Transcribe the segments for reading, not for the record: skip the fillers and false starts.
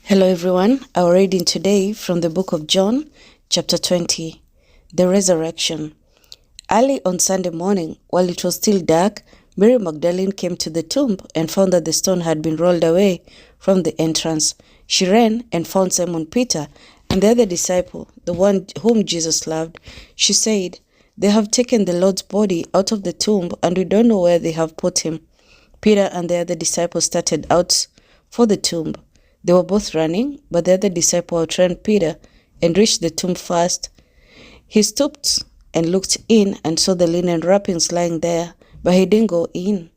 Hello everyone, our reading today from the book of John, chapter 20, the resurrection. Early on Sunday morning, while it was still dark, Mary Magdalene came to the tomb and found that the stone had been rolled away from the entrance. She ran and found Simon Peter and the other disciple, the one whom Jesus loved. She said, "They have taken the Lord's body out of the tomb and we don't know where they have put him." Peter and the other disciple started out for the tomb. They were both running, but the other disciple outran Peter and reached the tomb first. He stooped and looked in and saw the linen wrappings lying there, but he didn't go in.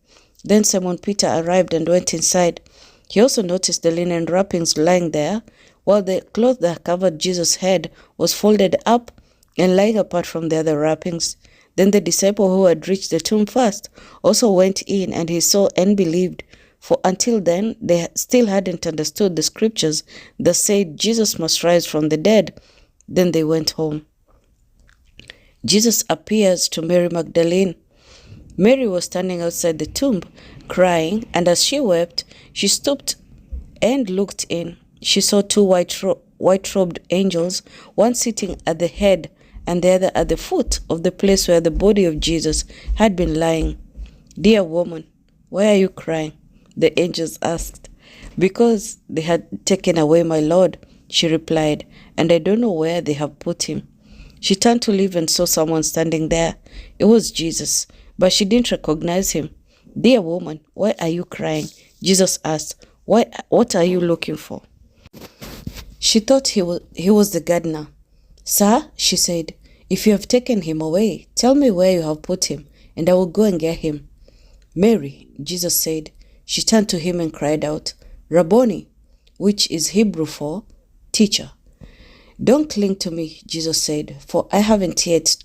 Then Simon Peter arrived and went inside. He also noticed the linen wrappings lying there, while the cloth that covered Jesus' head was folded up and lying apart from the other wrappings. Then the disciple who had reached the tomb first also went in, and he saw and believed. For until then, they still hadn't understood the scriptures that said Jesus must rise from the dead. Then they went home. Jesus appears to Mary Magdalene. Mary was standing outside the tomb, crying, and as she wept, she stooped and looked in. She saw two white-robed angels, one sitting at the head and the other at the foot of the place where the body of Jesus had been lying. "Dear woman, why are you crying?" the angels asked. "Because they had taken away my Lord," she replied, "and I don't know where they have put him." She turned to leave and saw someone standing there. It was Jesus, but she didn't recognize him. "Dear woman, why are you crying?" Jesus asked. What are you looking for?" She thought he was the gardener. "Sir," she said, "if you have taken him away, tell me where you have put him, and I will go and get him." "Mary," Jesus said. She turned to him and cried out, "Rabboni," which is Hebrew for teacher. "Don't cling to me," Jesus said, "for I haven't yet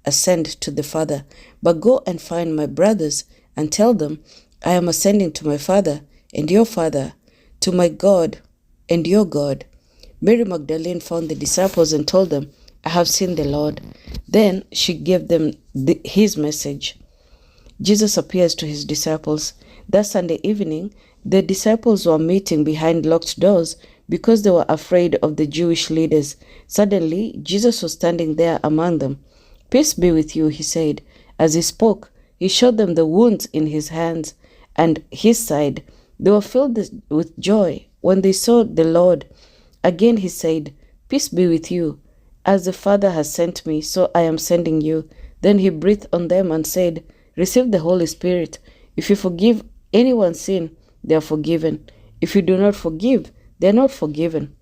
ascended to the Father, but go and find my brothers and tell them, I am ascending to my Father and your Father, to my God and your God." Mary Magdalene found the disciples and told them, "I have seen the Lord." Then she gave them his message. Jesus appears to his disciples. That Sunday evening, the disciples were meeting behind locked doors because they were afraid of the Jewish leaders. Suddenly, Jesus was standing there among them. "Peace be with you," he said. As he spoke, he showed them the wounds in his hands and his side. They were filled with joy when they saw the Lord. Again he said, "Peace be with you. As the Father has sent me, so I am sending you." Then he breathed on them and said, "Receive the Holy Spirit. If you forgive anyone's sin, they are forgiven. If you do not forgive, they are not forgiven."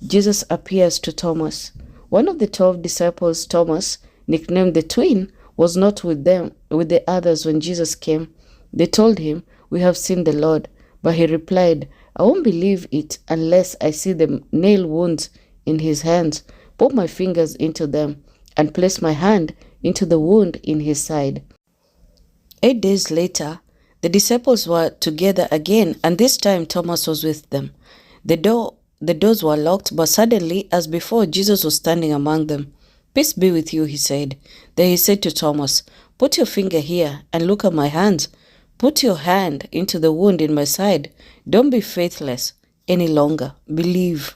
Jesus appears to Thomas. One of the 12 disciples, Thomas, nicknamed the twin, was not with the others when Jesus came. They told him, "We have seen the Lord." But he replied, "I won't believe it unless I see the nail wounds in his hands, put my fingers into them, and place my hand into the wound in his side." 8 days later, the disciples were together again, and this time Thomas was with them. The doors were locked, but suddenly, as before, Jesus was standing among them. "Peace be with you," he said. Then he said to Thomas, "Put your finger here and look at my hands. Put your hand into the wound in my side. Don't be faithless any longer. Believe."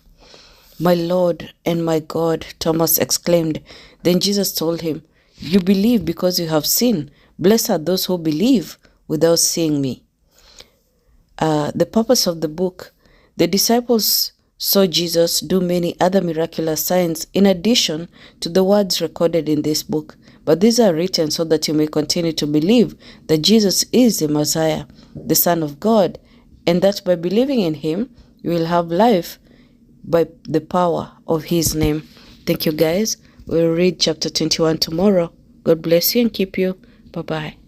"My Lord and my God," Thomas exclaimed. Then Jesus told him, "You believe because you have seen. Blessed are those who believe without seeing me." The purpose of the book: the disciples saw Jesus do many other miraculous signs in addition to the words recorded in this book. But these are written so that you may continue to believe that Jesus is the Messiah, the Son of God, and that by believing in him, you will have life by the power of his name. Thank you, guys. We'll read chapter 21 tomorrow. God bless you and keep you. Bye-bye.